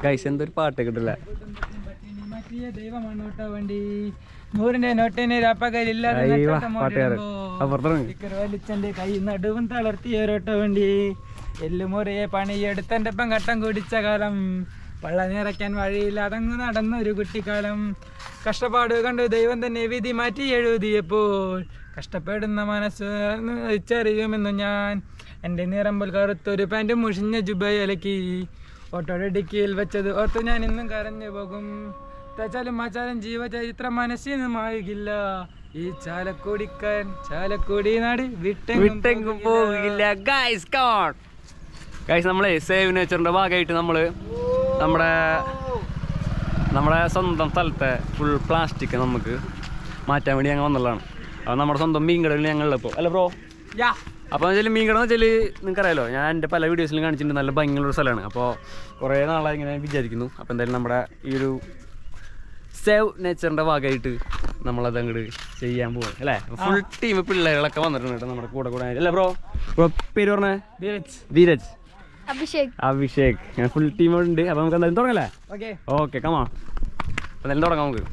Guys എന്തൊരു പാട്ട് കിട്ടില്ല. ദൈവമാണ് വണ്ടി 100 നോട്ടിന് രാപ്പകലില്ലാതെ വലിച്ചെന്റെ കൈ നടുവും തളർത്തിയൊരോട്ട വണ്ടി എല്ലുമുറിയെ പണിയെടുത്തന്റെ ഒപ്പം ഘട്ടം കുടിച്ച കാലം പള്ള നിറയ്ക്കാൻ വഴിയില്ലാതങ്ങ് നടന്നൊരു കുട്ടിക്കാലം കഷ്ടപ്പാട് കണ്ടു ദൈവം തന്നെ വിധി മാറ്റി എഴുതിയപ്പോൾ കഷ്ടപ്പെടുന്ന മനസ്സ് തിരിച്ചറിയുമെന്നു ഞാൻ എൻ്റെ നിറമ്പൽ കറുത്തൊരു പാൻറ്റും മുഷിഞ്ഞ ജുബയലക്കി ഓട്ടോഡിക്കിയിൽ വെച്ചത് ഓർത്തു ഞാൻ ഇന്നും കരഞ്ഞു പോകും. തച്ചാലും മാച്ചാലും ജീവചരിത്രം മനസ്സിൽ നിന്നുമാകില്ല. ഈ ചാലക്കുടിക്കാൻ ചാലക്കുടി നാട് വിട്ടെങ്കും പോകില്ല. ഗൈസ് നമ്മളെ സേവ് നേച്ചറിൻ്റെ ഭാഗമായിട്ട് നമ്മുടെ സ്വന്തം സ്ഥലത്തെ ഫുൾ പ്ലാസ്റ്റിക് നമുക്ക് മാറ്റാൻ വേണ്ടി ഞങ്ങൾ വന്നുള്ളതാണ്. അത് നമ്മുടെ സ്വന്തം മീൻകടലിൽ ഞങ്ങളിപ്പോൾ അല്ല ബ്രോ. അപ്പോൾ എന്ന് വെച്ചാൽ മീൻകട എന്ന് വെച്ചാൽ നിങ്ങൾക്കറിയാലോ, ഞാൻ എൻ്റെ പല വീഡിയോസിലും കാണിച്ചിട്ടുണ്ട്. നല്ല ഭംഗിയുള്ളൊരു സ്ഥലമാണ്. അപ്പോൾ കുറേ നാളായി ഇങ്ങനെ വിചാരിക്കുന്നു. അപ്പോൾ എന്തായാലും നമ്മുടെ ഈ ഒരു സേവ് നേച്ചറിൻ്റെ ഭാഗമായിട്ട് നമ്മളത് അങ്ങോട്ട് ചെയ്യാൻ പോകും അല്ലേ. ഫുൾ ടീം പിള്ളേരുകളൊക്കെ വന്നിട്ടുണ്ട് കേട്ടോ നമ്മുടെ കൂടെ അല്ലേ ബ്രോ. പേര് പറഞ്ഞേ? ധീരജ്, അഭിഷേക്. ഞാൻ ഫുൾ ടീം ഉണ്ട്. അപ്പോൾ നമുക്ക് എന്തായാലും തുടങ്ങല്ലേ? ഓക്കെ കമാ. അപ്പോൾ എന്തായാലും തുടങ്ങാം നമുക്ക്.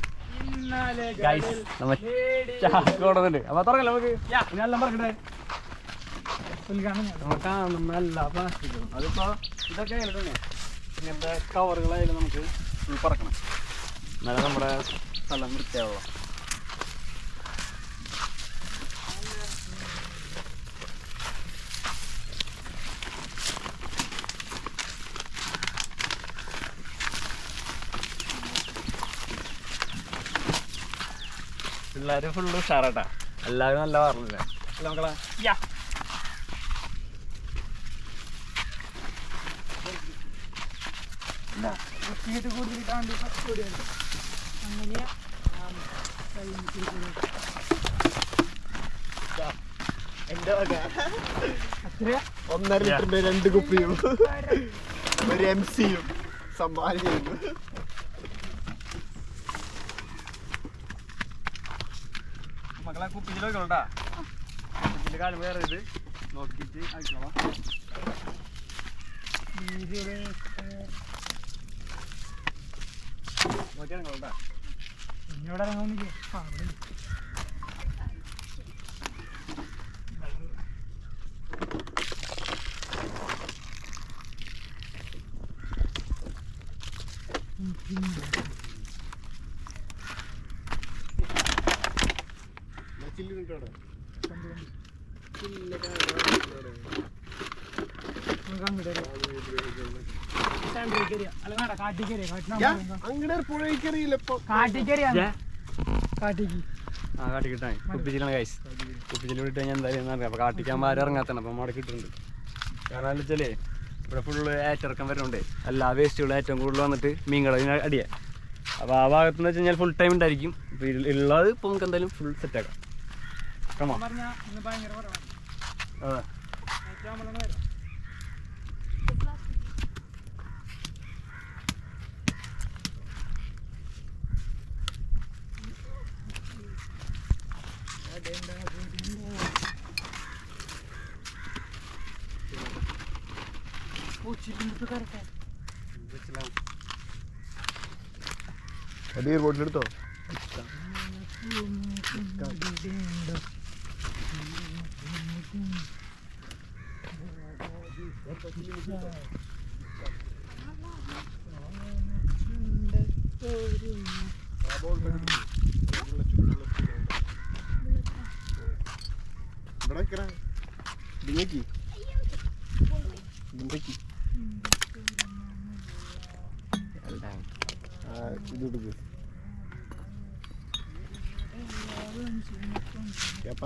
കൊടുക്കുന്നുണ്ട്. അപ്പോൾ തുടങ്ങല്ലേ നമുക്ക്. എല്ലാം പറഞ്ഞിട്ടേ നല്ല പ്ലാസ്റ്റിക്കും അതിപ്പോൾ ഇതൊക്കെ ആയിട്ടുണ്ട്. ഇങ്ങനത്തെ കവറുകളായാലും നമുക്ക് ഫുൾ പറക്കണം. എന്നാലും നമ്മുടെ സ്ഥലം വൃത്തിയാവുക. പിള്ളേർ ഫുള്ള് ഉഷാറാട്ടാ. എല്ലാവരും നല്ല പറഞ്ഞില്ലേ അല്ല മക്കളെ. എന്റെ വക 1.5 ലിറ്ററിന്റെ 2 കുപ്പിയും ഒരു MC-യും സമ്മാനം ചെയ്യുന്നു. മക്കളെ കുപ്പിയിലൊക്കെ ഉണ്ടാ കുപ്പിയില് കാലം വേറെ ഇത് നോക്കിയിട്ട് ആയിക്കോളാം. നോക്കിയാണോണ്ടാ ഇവിടെ ഇറങ്ങുന്നില്ലേ? കുപ്പിച്ചിലാണ് ഗൈസ്. കുപ്പിച്ചിൽ വിട്ട് ഞാൻ എന്തായാലും അറിയാം. അപ്പോൾ കാട്ടിക്കാൻ ആരും ഇറങ്ങാത്തതാണ്. അപ്പം അവിടെ കിട്ടുന്നുണ്ട്. കാരണം എന്താ വെച്ചാൽ ഇവിടെ ഫുള്ള് ഏറ്റിറക്കം വരുന്നുണ്ട്. എല്ലാ വേസ്റ്റുകളും ഏറ്റവും കൂടുതൽ വന്നിട്ട് മീൻകടലിന് അടിയാ. അപ്പോൾ ആ ഭാഗത്തുനിന്ന് വെച്ച് കഴിഞ്ഞാൽ ഫുൾ ടൈം ഉണ്ടായിരിക്കും. ഇപ്പോൾ ഉള്ളത് ഇപ്പോൾ നമുക്ക് എന്തായാലും ഫുൾ സെറ്റാക്കാം. കമാ അതെ ബോട്ടിലെടുത്തോ?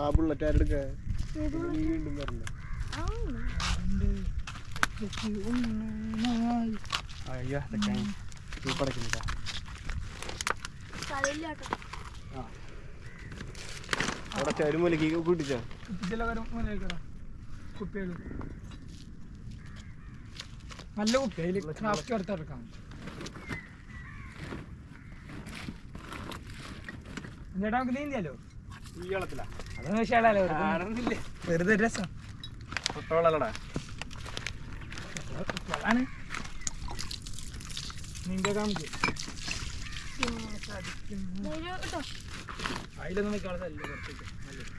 ആ ബുള്ളറ്റ് ആരെടുക്ക വീണ്ടും പറഞ്ഞു. അവിടെ ചരുമൂലക്ക് കൂട്ടിച്ചോ? കുപ്പികൾ നല്ല കുപ്പി ക്രാഫ്റ്റ് എടുത്തെടുക്കാം. എന്നിട്ട് നമുക്ക് നീന്തിയാലോ? ഈ വെള്ളത്തിലാ അതൊന്നും വിഷയമാണല്ലോ, വെറുതെ രസം. കുട്ടവെള്ളടാ അതാണ് നിന്റെ കമ്പ് അതിലൊന്നും വെക്കാളല്ല കുറച്ചിട്ട് നല്ലത്.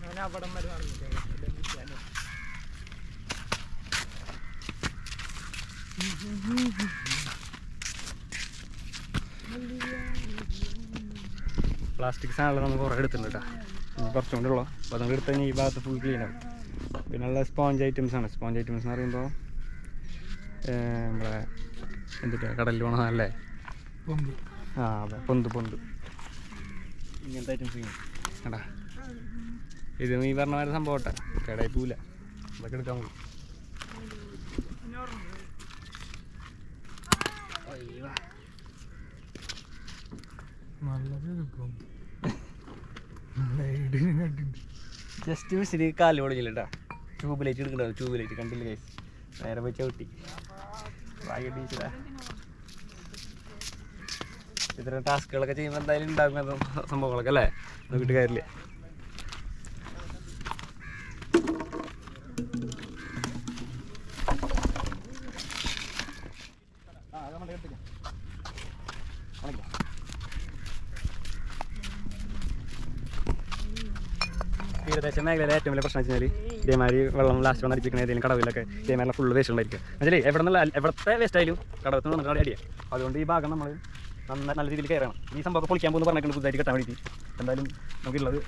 ഞാൻ അവിടം വരെ നടന്നിട്ട് പ്ലാസ്റ്റിക് സാധനങ്ങൾ നമുക്ക് കുറേ എടുത്തിട്ടുണ്ട് കേട്ടോ. കുറച്ചും കൂടെ ഉള്ളൂ. അപ്പോൾ അതുകൊണ്ട് എടുത്ത് കഴിഞ്ഞാൽ ഈ ഭാഗത്ത് ഫുൾ ക്ലീൻ ആവും. പിന്നെയുള്ള സ്പോഞ്ച് ഐറ്റംസ് ആണ്. സ്പോഞ്ച് ഐറ്റംസ് എന്ന് പറയുമ്പോൾ നമ്മളെ എന്തിട്ടാ കടലിൽ പോകണം അല്ലേ? ആ അതെ, പൊന്ത് ഇങ്ങനത്തെ ഐറ്റംസ് കേട്ടാ. ഇത് നീ പറഞ്ഞ മാതിരി സംഭവം കേട്ടാ, കേടായി പോവില്ല. അതൊക്കെ എടുക്കാൻ പോകും. ജസ്റ്റ് മിസ്സിന് കാല് പൊളിഞ്ഞില്ല കേട്ടോ. ട്യൂബ് ലൈറ്റ് എടുക്കണ്ടാവും. ട്യൂബ് ലൈറ്റ് കണ്ടില്ല ഗൈസ്. നേരെ പോയി ചവിട്ടി വായിട്ടാ. ഇത്തരം ടാസ്കുകളൊക്കെ ചെയ്യുമ്പോൾ എന്തായാലും ഉണ്ടാകുന്ന സംഭവങ്ങളൊക്കെ അല്ലേ, നോക്കിയിട്ട് കാര്യമില്ല. തീരദേശ മേഖലയിലെ ഏറ്റവും വലിയ പ്രശ്നം വെച്ചാൽ ഇതേമാതിരി വെള്ളം ലാസ്റ്റ് വന്നടിപ്പിക്കുന്ന ഏതെങ്കിലും കടവിലൊക്കെ ഇതേമാതിരി ഫുള്ള് വേസ്റ്റ് ഉണ്ടായിരിക്കും. എന്നുവെച്ചാൽ എവിടുത്തെ വേസ്റ്റ് ആയാലും കടവത്ത് നിന്ന് വന്നിട്ട് അടിയാണ്. അതുകൊണ്ട് ഈ ഭാഗം നമ്മൾ നല്ല രീതിയിൽ കയറണം. ഈ സംഭവം പൊളിക്കാൻ പോകുന്നു പറഞ്ഞിട്ട് പുതുതായിട്ട് കെട്ടാൻ വേണ്ടി എന്തായാലും നമുക്കുള്ളത്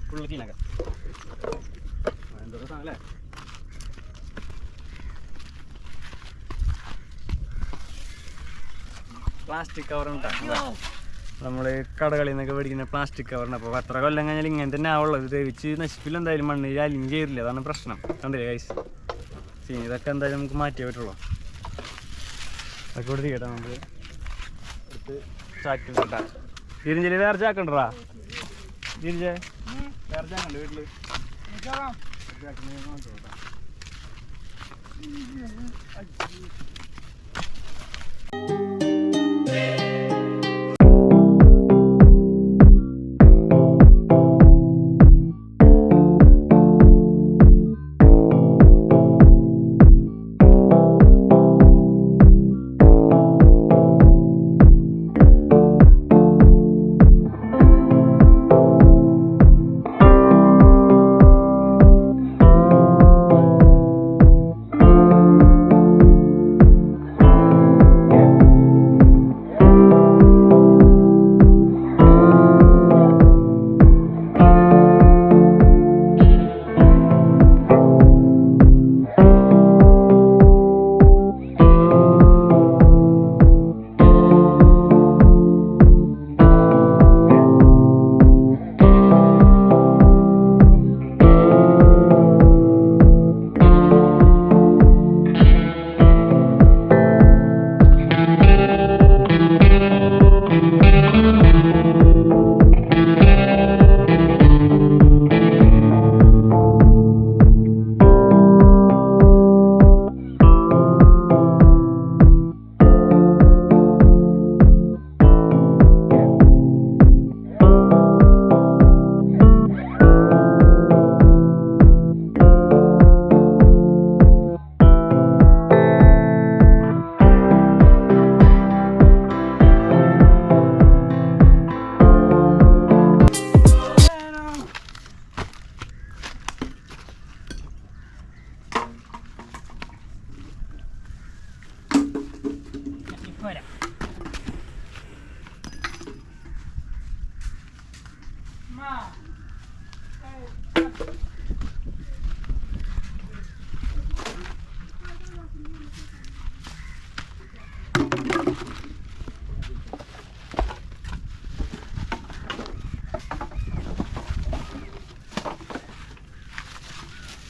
ഫുള്ള് ക്ലീനാക്കാം. എന്തോ സാധനം അല്ലേ. പ്ലാസ്റ്റിക് കവറുണ്ടാ നമ്മൾ കടകളിൽ നിന്നൊക്കെ മേടിക്കുന്ന പ്ലാസ്റ്റിക് കവറിന്. അപ്പോൾ അത്ര കൊല്ലം കഴിഞ്ഞാൽ ഇങ്ങനെ തന്നെ ആവുള്ളത്. ദ്രവിച്ച് നശിപ്പില്ല എന്തായാലും, മണ്ണിൽ അലിഞ്ഞ് ചേരില്ല. അതാണ് പ്രശ്നം. കണ്ടില്ലേ ഗൈസ്? ഇതൊക്കെ എന്തായാലും നമുക്ക് മാറ്റിയേ പറ്റുള്ളൂ. അതൊക്കെ കൊടുത്ത് കേട്ടോ നമുക്ക് എടുത്ത് ചാക്കിൽ കേട്ടാ. തിരിഞ്ചല് വേറെ ചാക്കണ്ടാ? തിരിച്ചേ വേറെ ചാക്കുണ്ട് വീട്ടിൽ.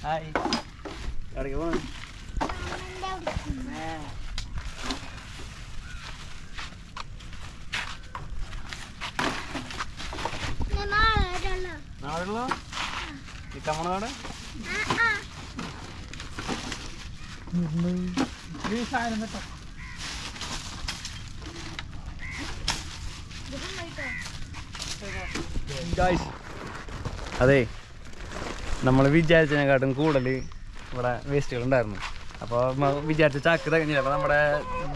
ഹായ്, എവിടേക്ക് പോകണം? നാളെയുള്ള നിൽക്കാൻ പോണ നാട് അതെ. നമ്മൾ വിചാരിച്ചതിനെക്കാട്ടും കൂടുതൽ ഇവിടെ വേസ്റ്റുകളുണ്ടായിരുന്നു. അപ്പോൾ വിചാരിച്ച ചാക്ക് തികഞ്ഞില്ല. അപ്പോൾ നമ്മുടെ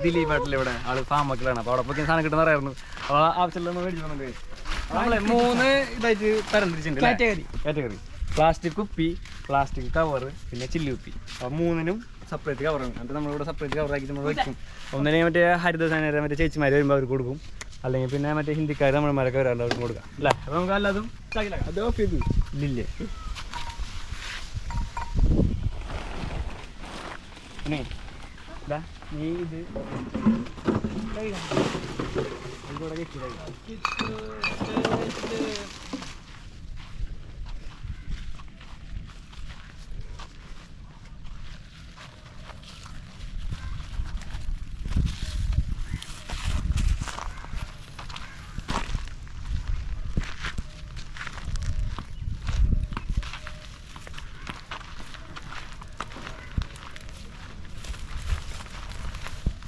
ദിലീപാട്ടിൽ ഇവിടെ ആൾ ഫാമക്കിലാണ്. അപ്പോൾ അവിടെ പോയി സാധനം കിട്ടുന്ന അറിയായിരുന്നു. അപ്പോൾ ആവശ്യമില്ല മേടിച്ചു വന്നിട്ട് നമ്മളെ 3 ഇതായിട്ട് തരംതിരിച്ചിട്ടുണ്ട് കാറ്റഗറി. പ്ലാസ്റ്റിക് കുപ്പി, പ്ലാസ്റ്റിക് കവറ്, പിന്നെ ചില്ലി കുപ്പി. അപ്പോൾ 3നും സെപ്പറേറ്റ് കവറാണ്. എന്നിട്ട് നമ്മളിവിടെ സെപ്പറേറ്റ് കവറാക്കി നമ്മൾ വയ്ക്കും. ഒന്നിനെ മറ്റേ ഹരിതസേനയുടെ മറ്റേ ചേച്ചിമാർ വരുമ്പോൾ അവർക്ക് കൊടുക്കും. അല്ലെങ്കിൽ പിന്നെ മറ്റേ ഹിന്ദിക്കാർ തമിഴന്മാരൊക്കെ വരാറുണ്ട് അവർക്ക് കൊടുക്കാം അല്ലേ. അപ്പോൾ നമുക്ക് അല്ലാതും അത് ഓഫ് ചെയ്തു ഇല്ലേ. പിന്നെ നീ ഇത്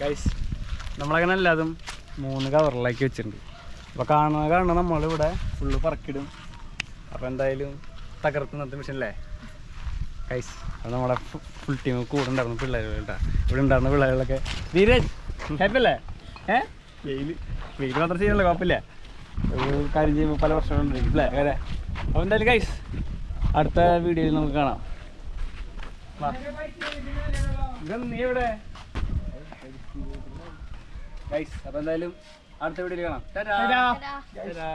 ഗൈസ് നമ്മളങ്ങനെ എല്ലാതും 3 കവറിലാക്കി വെച്ചിട്ടുണ്ട്. അപ്പോൾ കാണുന്ന നമ്മളിവിടെ ഫുള്ള് പറക്കിടും. അപ്പോൾ എന്തായാലും തകർത്ത് നിർത്തി മിഷനല്ലേ ഗൈസ്. അത് നമ്മളെ ഫുൾ ടീം കൂടെ ഉണ്ടായിരുന്നു പിള്ളേർ കേട്ടോ. ഇവിടെ ഉണ്ടായിരുന്ന പിള്ളേരുകളൊക്കെ ധീരജ് ഹാപ്പി അല്ലേ? വെയിൽ മാത്രം ചെയ്യാനല്ലോ കുഴപ്പമില്ല. ഒരു കാര്യം ചെയ്യുമ്പോൾ പല പ്രശ്നങ്ങളുണ്ട് അല്ലേ അതെ. അപ്പോൾ എന്തായാലും ഗൈസ് അടുത്ത വീഡിയോയിൽ നമുക്ക് കാണാം. നീ എവിടെ ഗൈസ്? അപ്പോൾ എന്തായാലും അടുത്ത വീഡിയോയിൽ കാണാം. ടാറ്റാ.